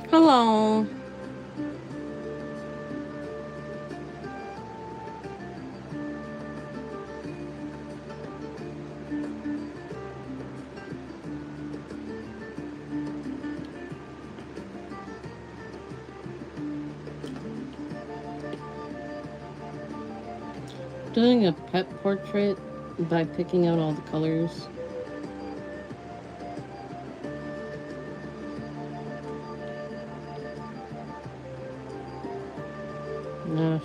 Hello. Doing a pet portrait by picking out all the colors. Gosh.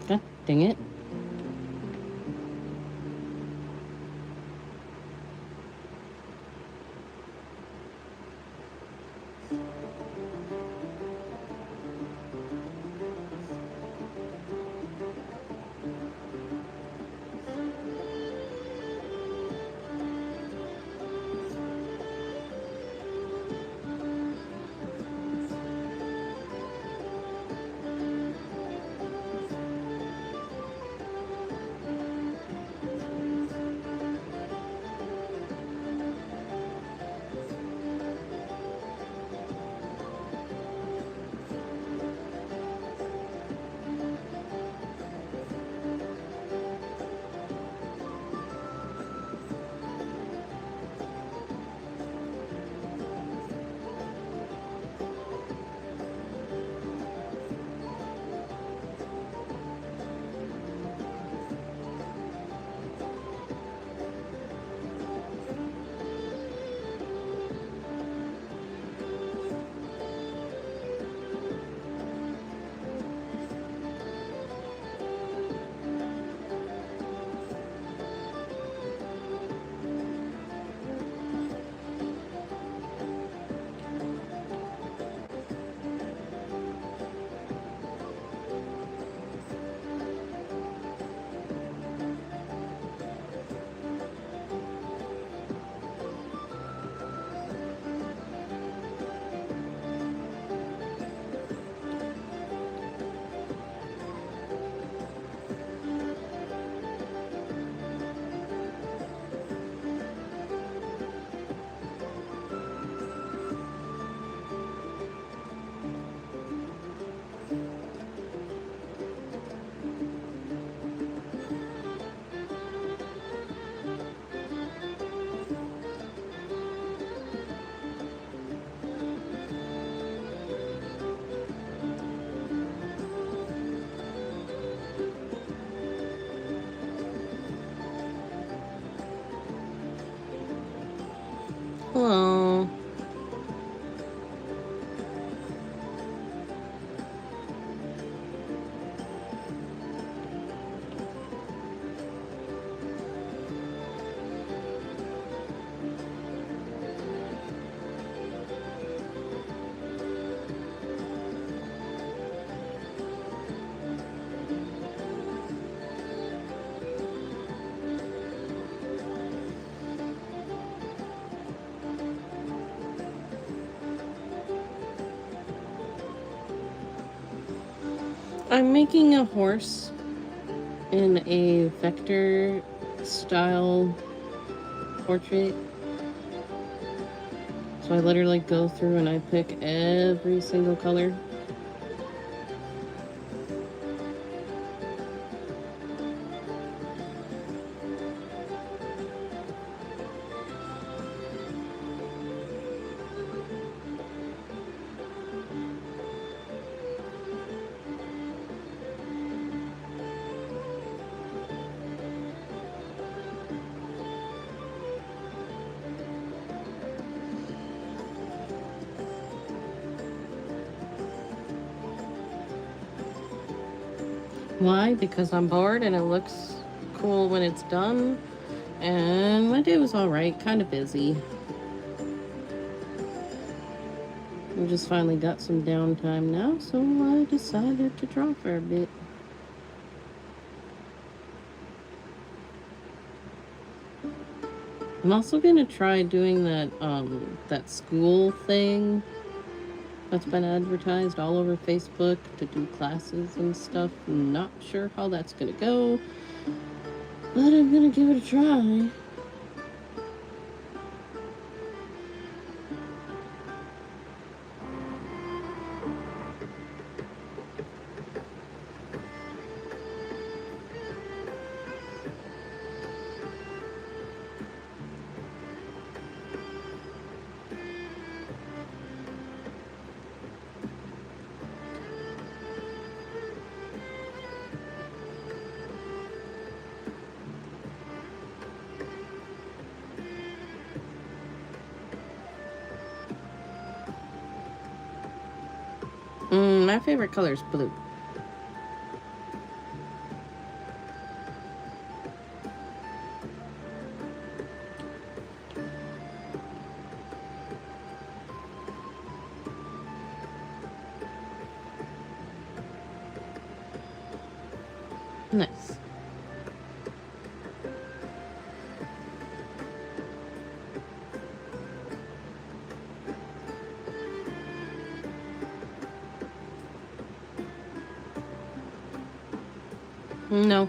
God dang it. Hello. I'm making a horse in a vector style portrait. So I literally go through and I pick every single color. Why? Because I'm bored and it looks cool when it's done. And my day was alright, kind of busy. We just finally got some downtime now, so I decided to draw for a bit. I'm also gonna try doing that school thing That's been advertised all over Facebook to do classes and stuff. Not sure how that's gonna go, but I'm gonna give it a try. My favorite color is blue. Nice. No.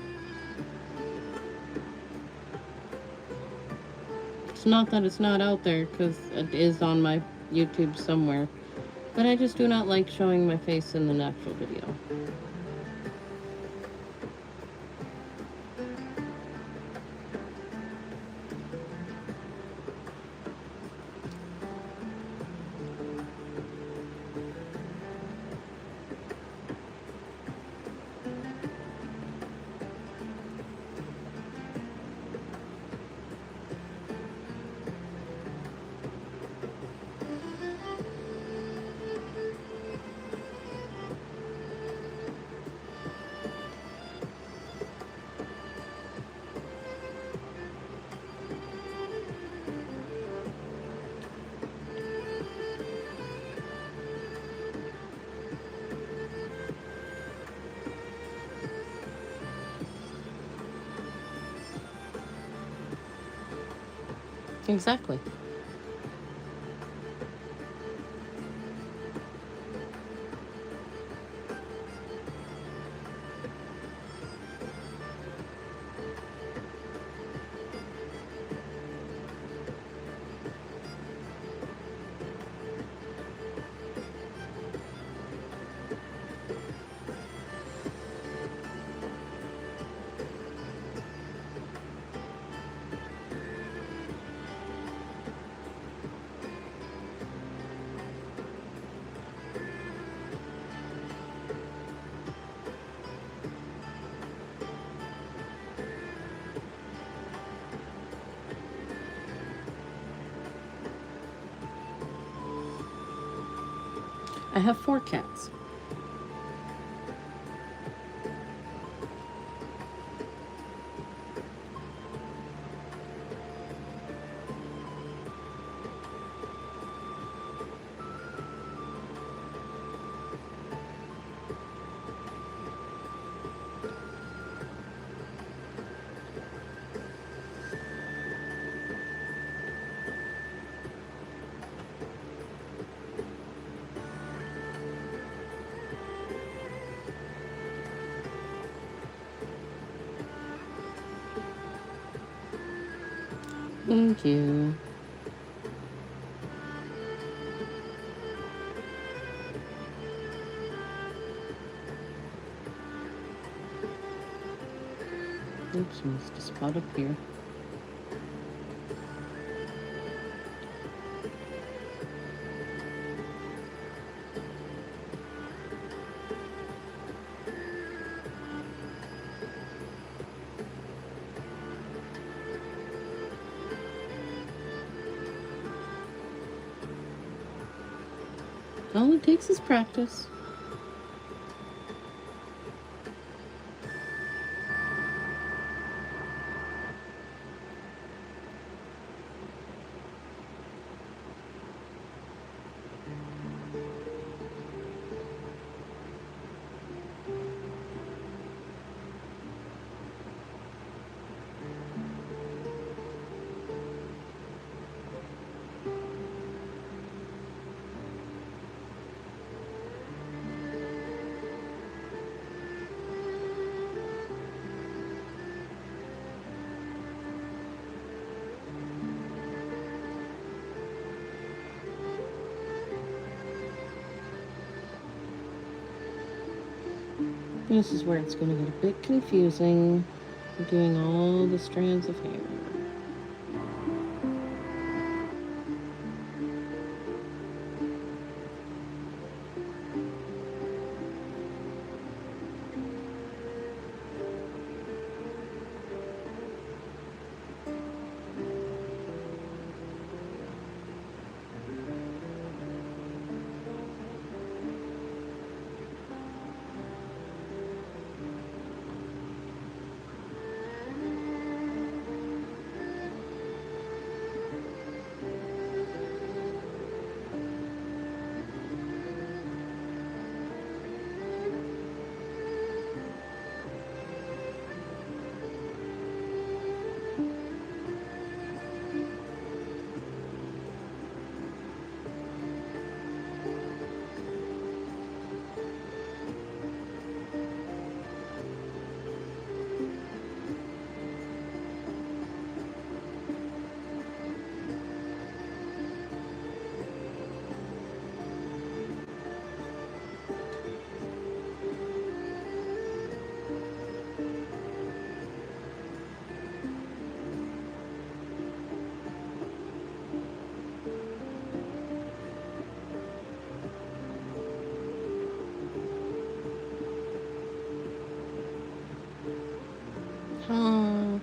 It's not that it's not out there, because it is on my YouTube somewhere. But I just do not like showing my face in the natural video. Exactly. I have 4 cats. Thank you. Oops, missed a spot up here. All it takes is practice. This is where it's going to get a bit confusing. I'm doing all the strands of hair. Huh.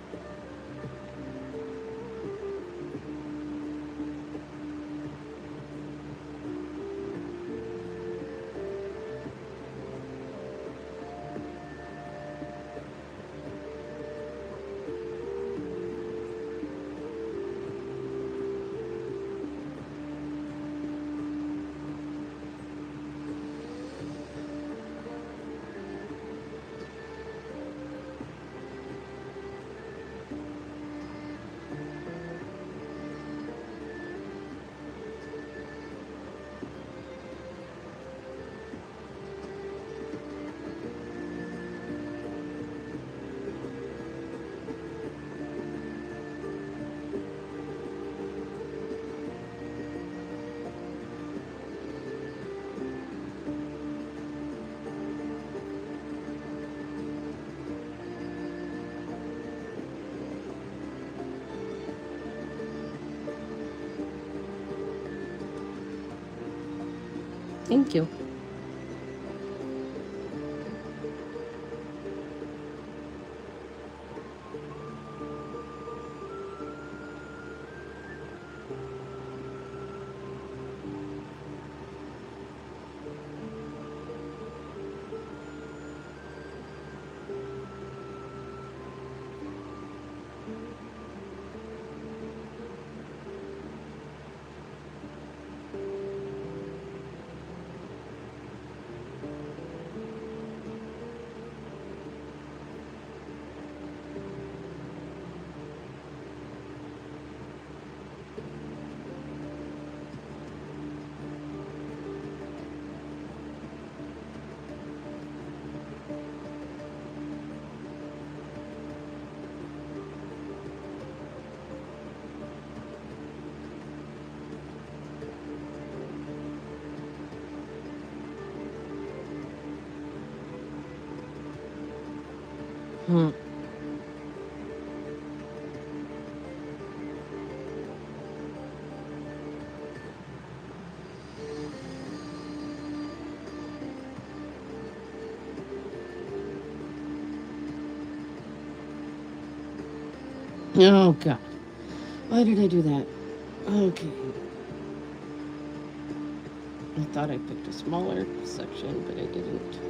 Thank you. Hmm. Oh, God. Why did I do that? Okay. I thought I picked a smaller section, but I didn't.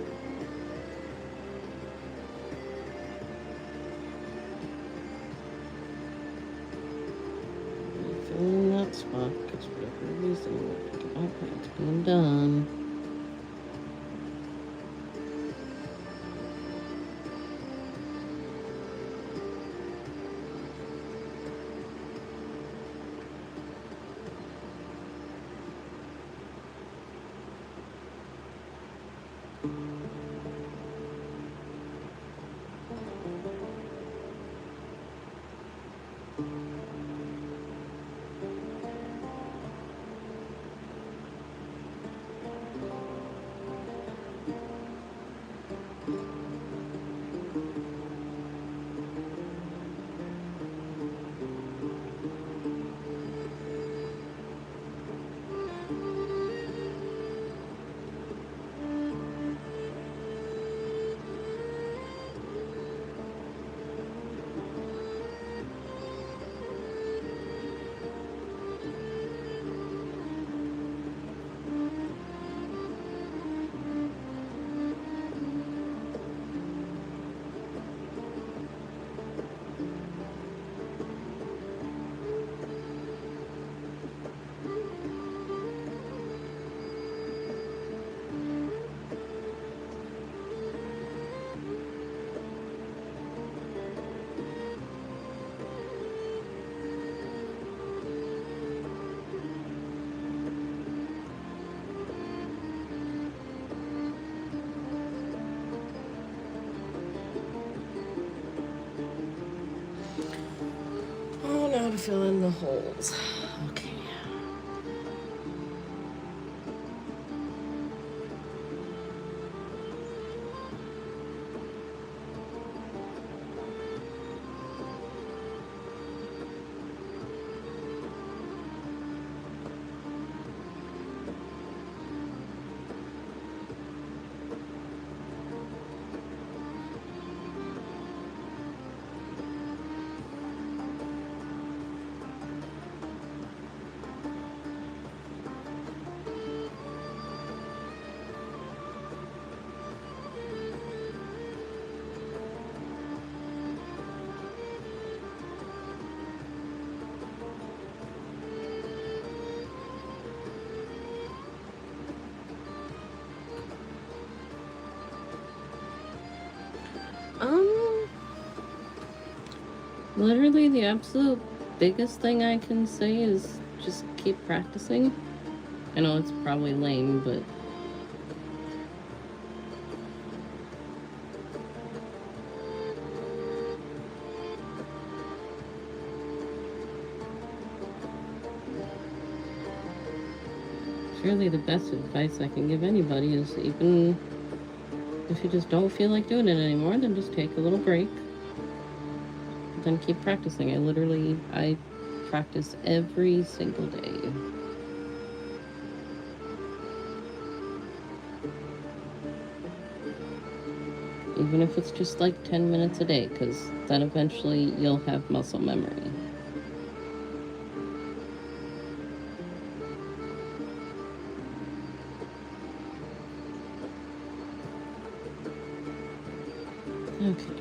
Fill in that spot, because for whatever reason, okay, it's being done. fill in the holes. Okay. Literally the absolute biggest thing I can say is just keep practicing. I know it's probably lame, but surely the best advice I can give anybody is, even if you just don't feel like doing it anymore, then just take a little break. Then keep practicing. I practice every single day. Even if it's just like 10 minutes a day, because then eventually you'll have muscle memory. Okay.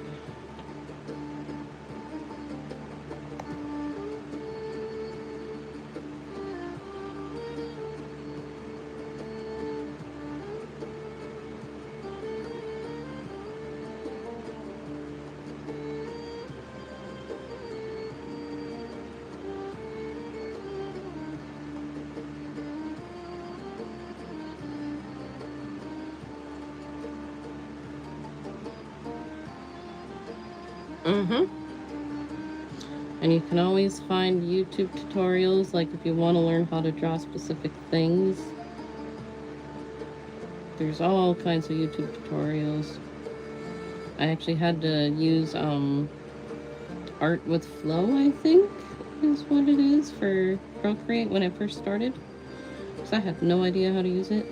And you can always find YouTube tutorials, like if you want to learn how to draw specific things. There's all kinds of YouTube tutorials. I actually had to use Art with Flow, I think is what it is, for Procreate when I first started, because I had no idea how to use it.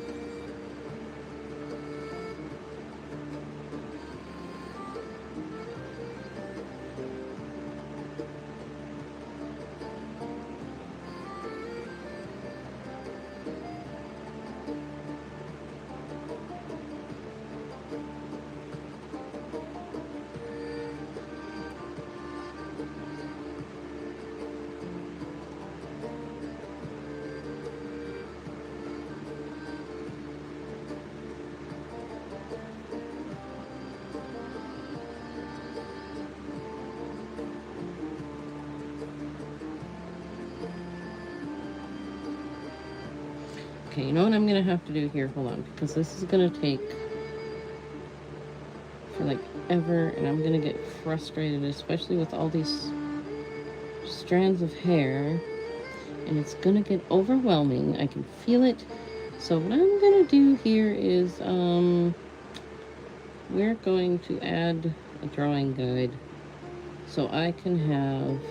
Okay, you know what I'm gonna have to do here? Hold on, because this is gonna take for like ever, and I'm gonna get frustrated, especially with all these strands of hair, and it's gonna get overwhelming. I can feel it. So what I'm gonna do here is we're going to add a drawing guide, so I can have,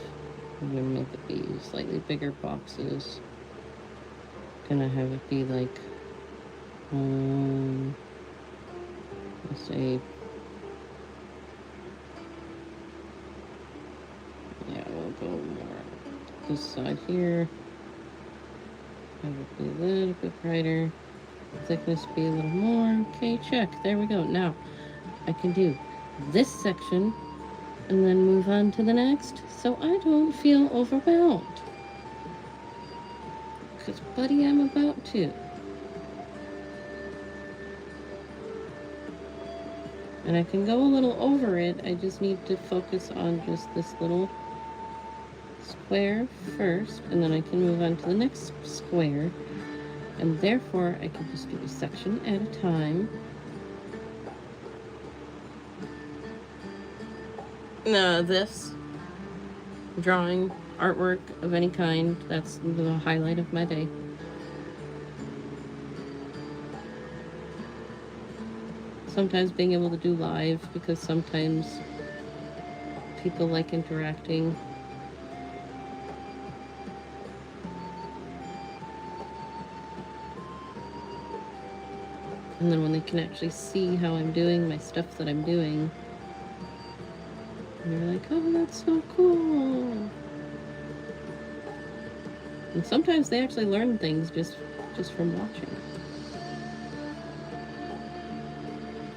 I'm gonna make it be slightly bigger boxes. Gonna have it be like let's say, yeah, we'll go more this side here. Have it be a little bit brighter, thickness be a little more. Okay, check, there we go. Now I can do this section and then move on to the next, so I don't feel overwhelmed. Because, buddy, I'm about to. And I can go a little over it. I just need to focus on just this little square first, and then I can move on to the next square. And therefore, I can just do a section at a time. This drawing artwork of any kind. That's the highlight of my day. Sometimes being able to do live, because sometimes people like interacting. And then when they can actually see how I'm doing my stuff that I'm doing, and they're like, oh, that's so cool. And sometimes they actually learn things just from watching.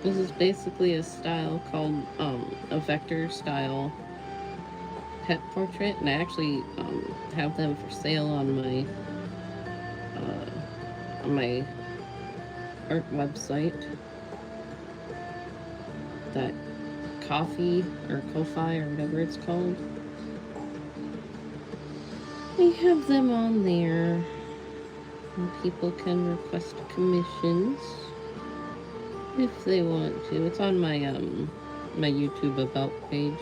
This is basically a style called a vector style pet portrait, and I actually have them for sale on my art website. That Ko-fi or Ko-fi or whatever it's called. We have them on there, and people can request commissions if they want to. It's on my my YouTube about page.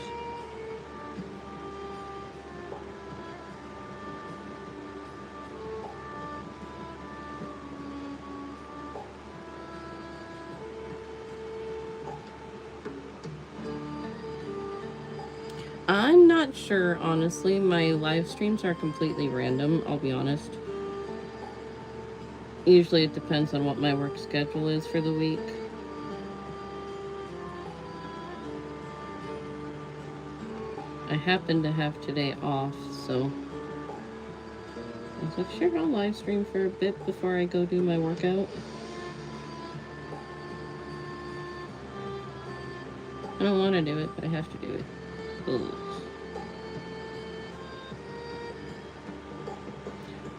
I'm not sure, honestly. My live streams are completely random, I'll be honest. Usually it depends on what my work schedule is for the week. I happen to have today off, so I was like, sure, I'll live stream for a bit before I go do my workout. I don't want to do it, but I have to do it. Ugh.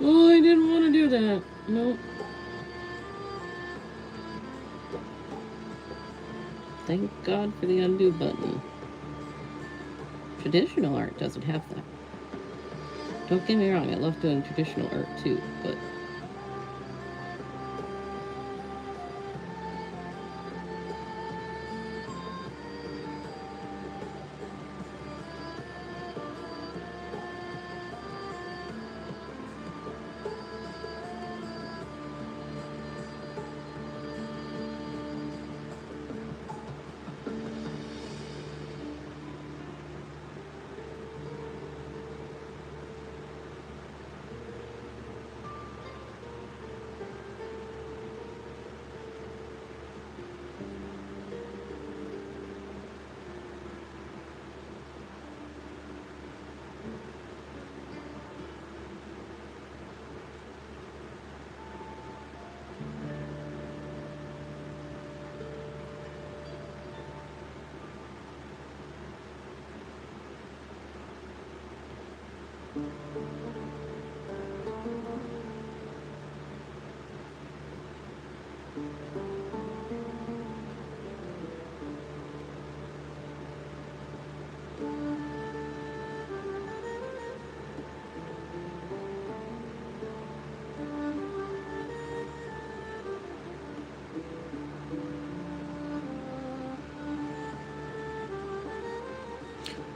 Oh, I didn't want to do that. Nope. Thank God for the undo button. Traditional art doesn't have that. Don't get me wrong, I love doing traditional art too, but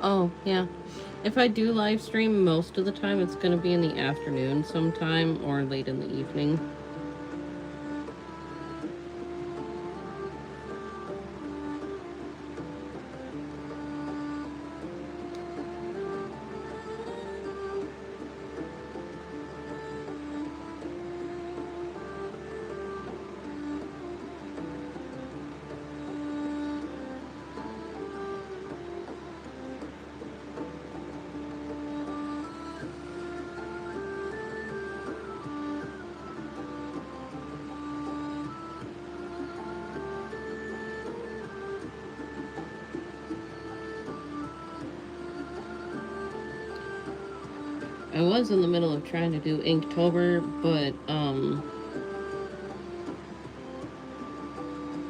oh, yeah. If I do live stream, most of the time it's going to be in the afternoon sometime or late in the evening. I was in the middle of trying to do Inktober, but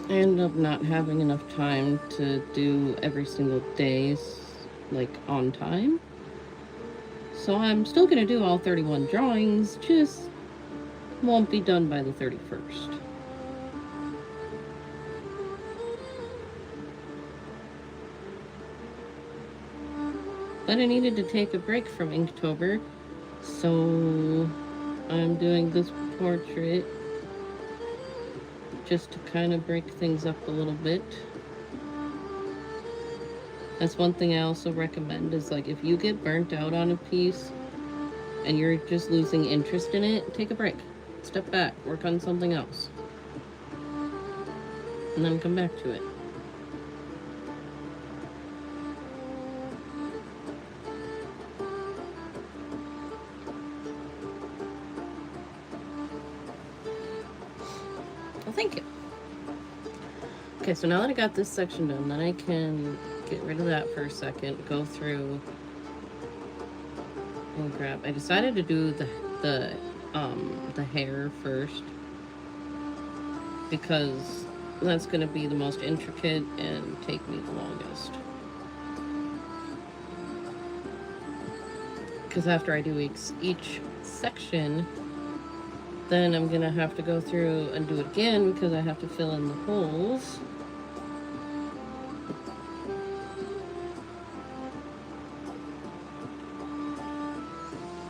I ended up not having enough time to do every single day, like, on time. So I'm still gonna do all 31 drawings, just won't be done by the 31st. But I needed to take a break from Inktober, so I'm doing this portrait just to kind of break things up a little bit. That's one thing I also recommend is like if you get burnt out on a piece and you're just losing interest in it, take a break. Step back, work on something else. And then come back to it. Well, thank you. Okay, so now that I got this section done, then I can get rid of that for a second, go through and grab. I decided to do the hair first because that's going to be the most intricate and take me the longest. Because after I do each section, then I'm going to have to go through and do it again because I have to fill in the holes.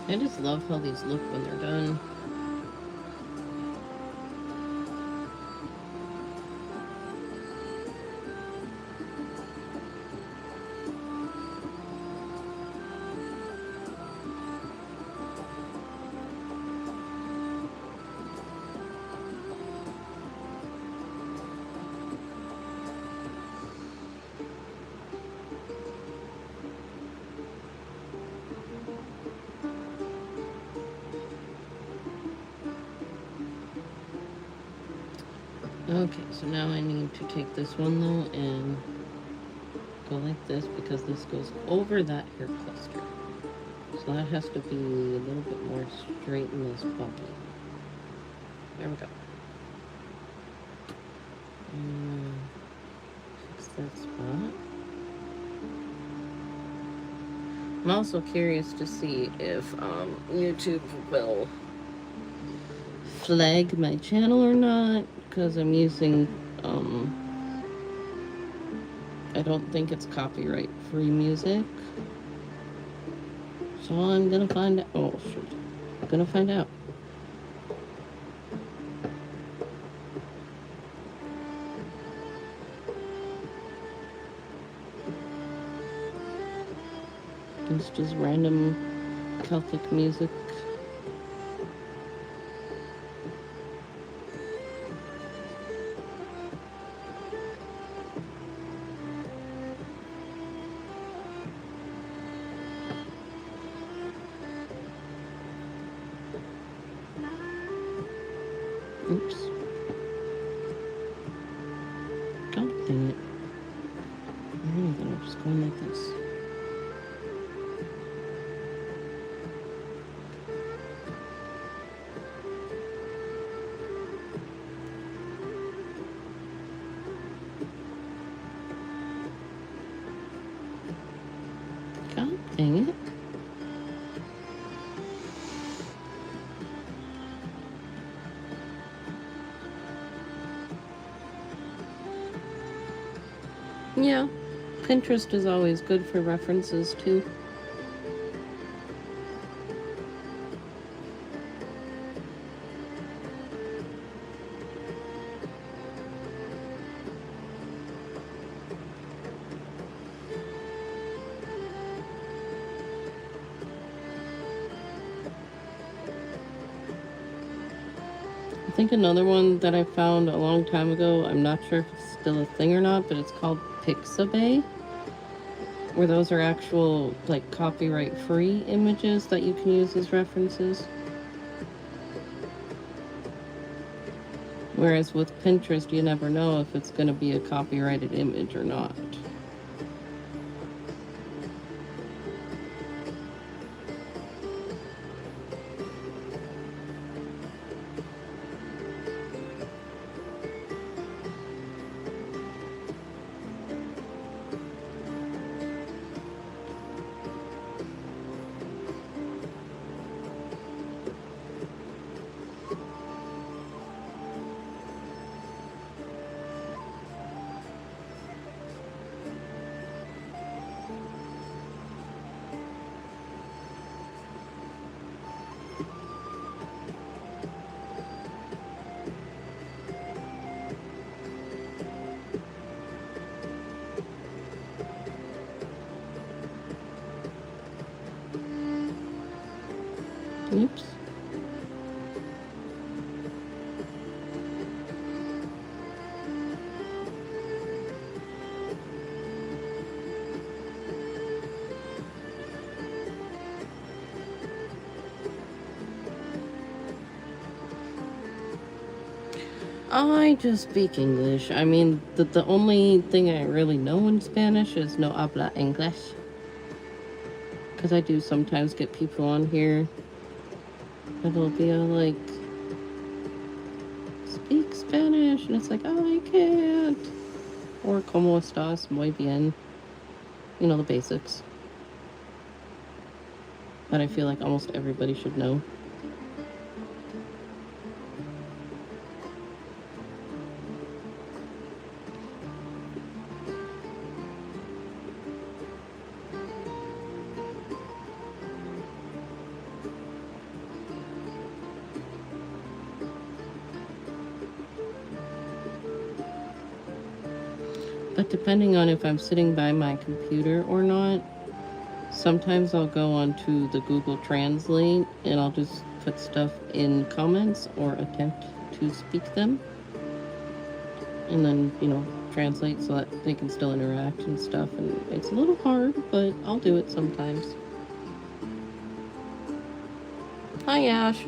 I just love how these look when they're done. Okay, so now I need to take this one though and go like this because this goes over that hair cluster. So that has to be a little bit more straight in this bumpy. There we go. Fix that spot. I'm also curious to see if YouTube will flag my channel or not, because I'm using, I don't think it's copyright free music. So I'm gonna find out. Oh, shoot. I'm gonna find out. It's just random Celtic music. Oops. God dang it. I'm gonna just go like this. God dang it. Yeah, Pinterest is always good for references too. I think another one that I found a long time ago, I'm not sure if it's still a thing or not, but it's called Pixabay, where those are actual, like, copyright-free images that you can use as references. Whereas with Pinterest, you never know if it's going to be a copyrighted image or not. Oops. I just speak English. I mean, the only thing I really know in Spanish is no habla English. Because I do sometimes get people on here that'll be like, speak Spanish, and it's like, oh, I can't. Or como estás, muy bien. You know, the basics. That I feel like almost everybody should know. But depending on if I'm sitting by my computer or not, sometimes I'll go onto the Google Translate and I'll just put stuff in comments or attempt to speak them. And then, you know, translate so that they can still interact and stuff. And it's a little hard, but I'll do it sometimes. Hi, Ash.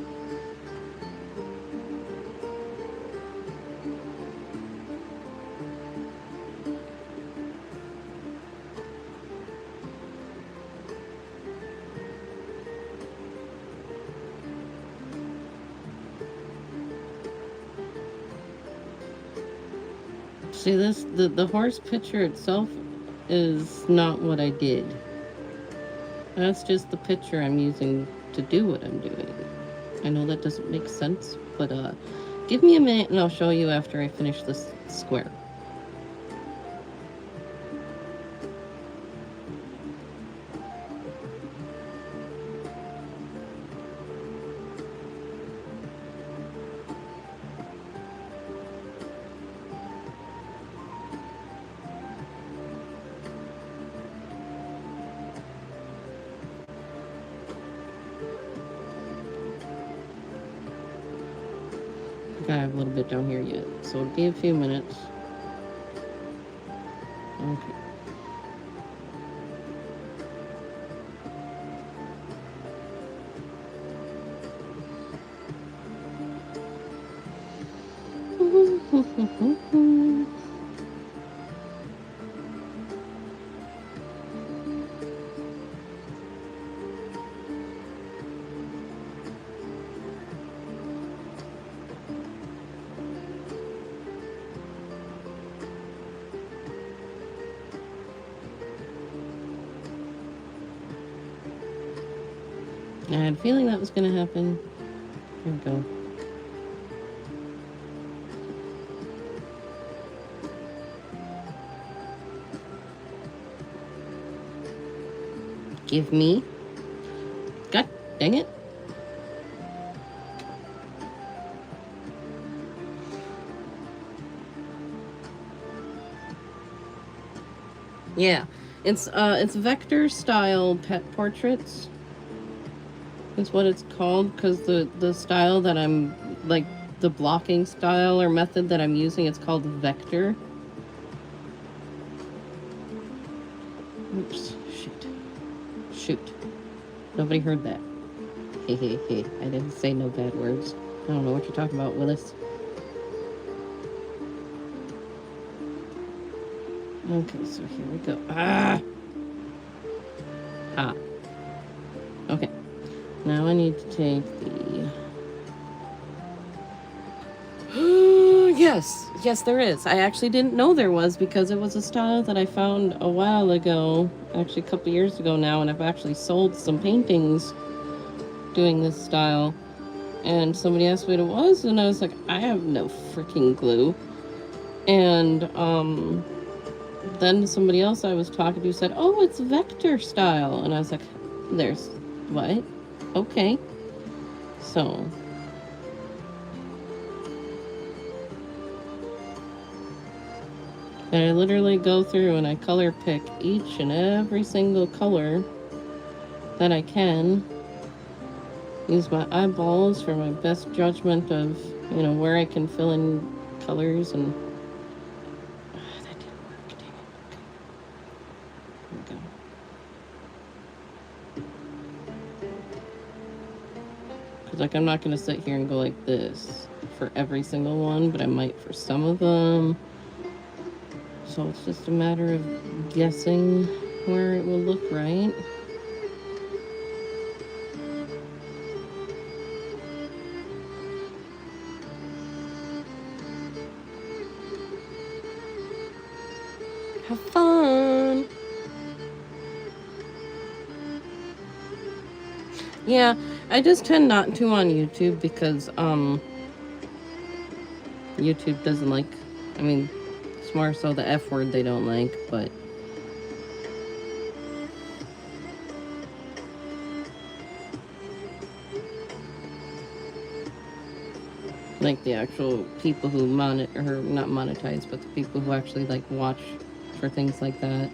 See, the horse picture itself is not what I did. That's just the picture I'm using to do what I'm doing. I know that doesn't make sense, but give me a minute and I'll show you after I finish this square. I have a little bit down here yet, so it'll be a few minutes. Okay. I had a feeling that was going to happen. Here we go. Give me. God dang it. Yeah, it's vector style pet portraits. Is what it's called, because the style that I'm, like, the blocking style or method that I'm using, it's called vector. Oops, shoot. Nobody heard that. Hey, I didn't say no bad words. I don't know what you're talking about, Willis. Okay, so here we go. Okay. Now I need to take the... Yes, there is. I actually didn't know there was, because it was a style that I found a while ago, actually a couple years ago now, and I've actually sold some paintings doing this style. And somebody asked me what it was, and I was like, I have no freaking clue. And then somebody else I was talking to said, oh, it's vector style. And I was like, there's what? Okay. So and I literally go through and I color pick each and every single color that I can use my eyeballs for my best judgment of, you know, where I can fill in colors and... that didn't work, dang it. Okay. There we go. Because, like, I'm not going to sit here and go like this for every single one, but I might for some of them. So it's just a matter of guessing where it will look right. Have fun! Yeah, I just tend not to on YouTube because, YouTube doesn't like, I mean, it's more so the F word they don't like, but... like the actual people who not monetize, but the people who actually, like, watch for things like that.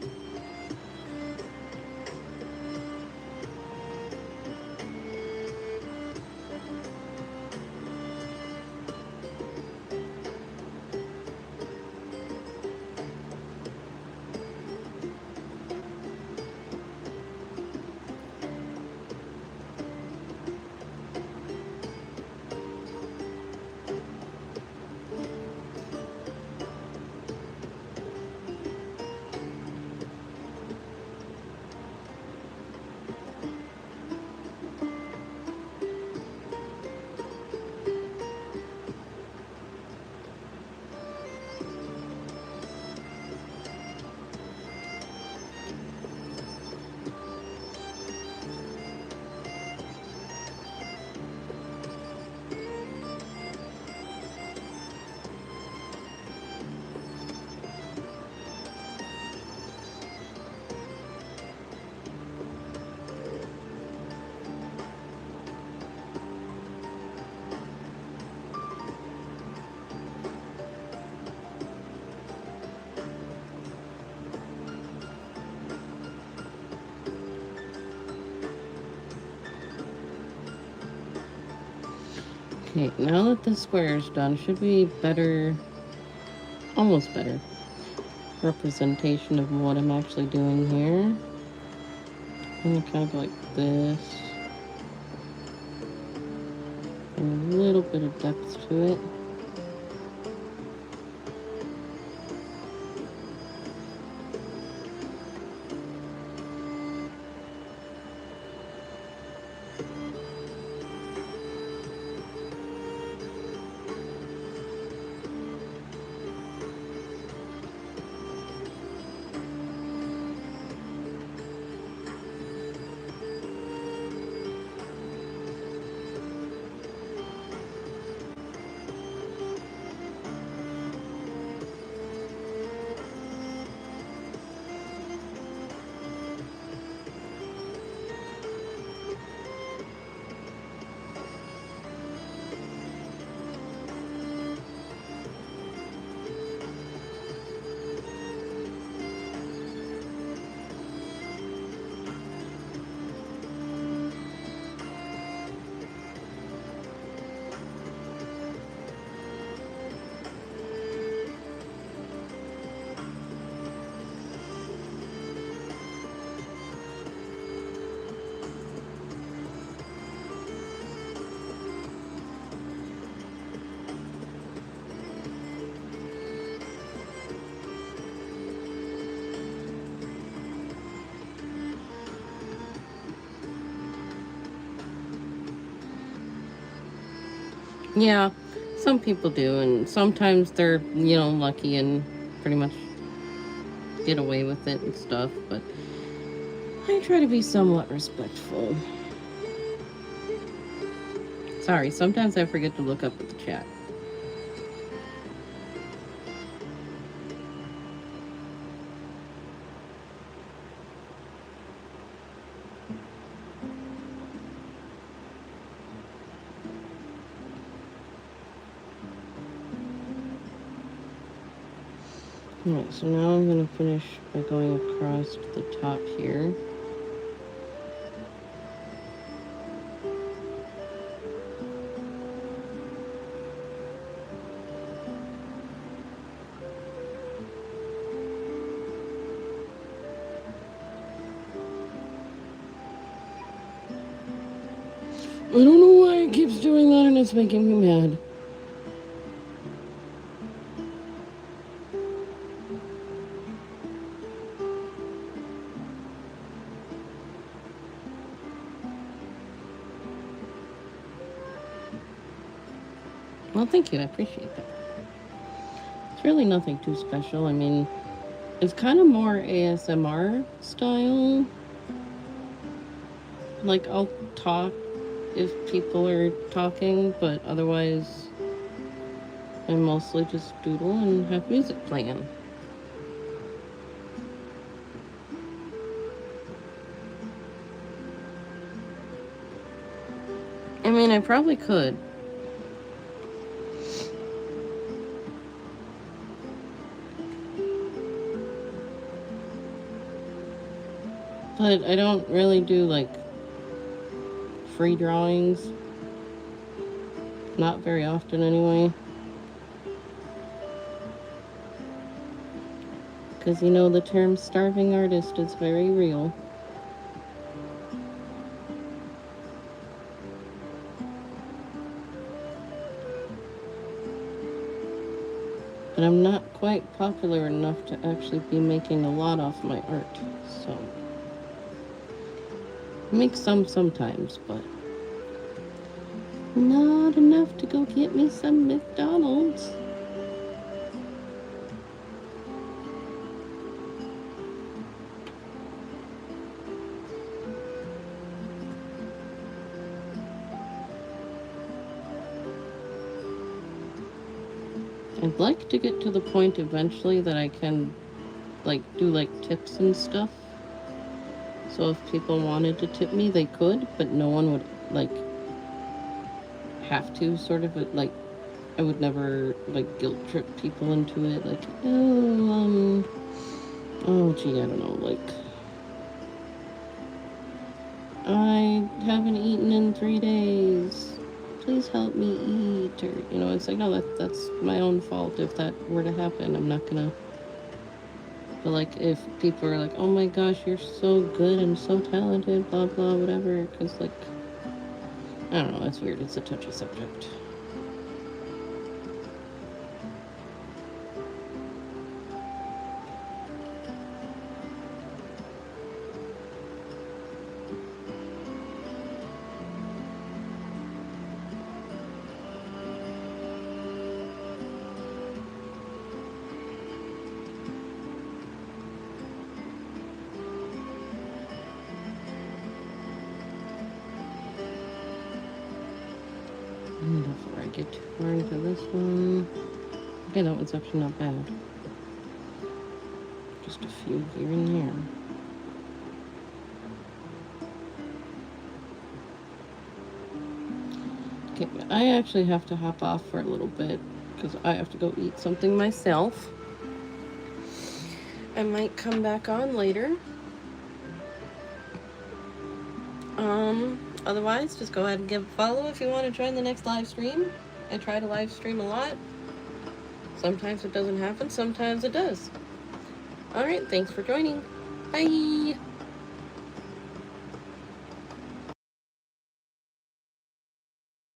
Okay, now that the square is done, should be better, almost better representation of what I'm actually doing here. I'm gonna kind of go like this. And a little bit of depth to it. Yeah, some people do, and sometimes they're, you know, lucky and pretty much get away with it and stuff, but I try to be somewhat respectful. Sorry, sometimes I forget to look up at the chat. Alright, so now I'm going to finish by going across the top here. I don't know why it keeps doing that and it's making me mad. Well, thank you. I appreciate that. It's really nothing too special. I mean, it's kind of more ASMR style. Like, I'll talk if people are talking, but otherwise, I mostly just doodle and have music playing. I mean, I probably could. But I don't really do, like, free drawings. Not very often, anyway. Because, you know, the term starving artist is very real. But I'm not quite popular enough to actually be making a lot off my art, so... I make some sometimes, but... not enough to go get me some McDonald's. I'd like to get to the point eventually that I can, like, do, like, tips and stuff. So if people wanted to tip me, they could, but no one would, like, have to, sort of, like, I would never, like, guilt trip people into it, like, oh, gee, I don't know, like, I haven't eaten in 3 days. Please help me eat, or, you know, it's like, no, that's my own fault if that were to happen. I'm not gonna, but, like, if people are like, oh my gosh, you're so good and so talented, blah, blah, whatever, because, like, I don't know, it's weird, it's a touchy subject. Before I get too far into this one. Okay, that one's actually not bad. Just a few here and there. Okay, I actually have to hop off for a little bit because I have to go eat something myself. I might come back on later. Otherwise, just go ahead and give a follow if you want to join the next live stream. I try to live stream a lot. Sometimes it doesn't happen, sometimes it does. Alright, thanks for joining. Bye!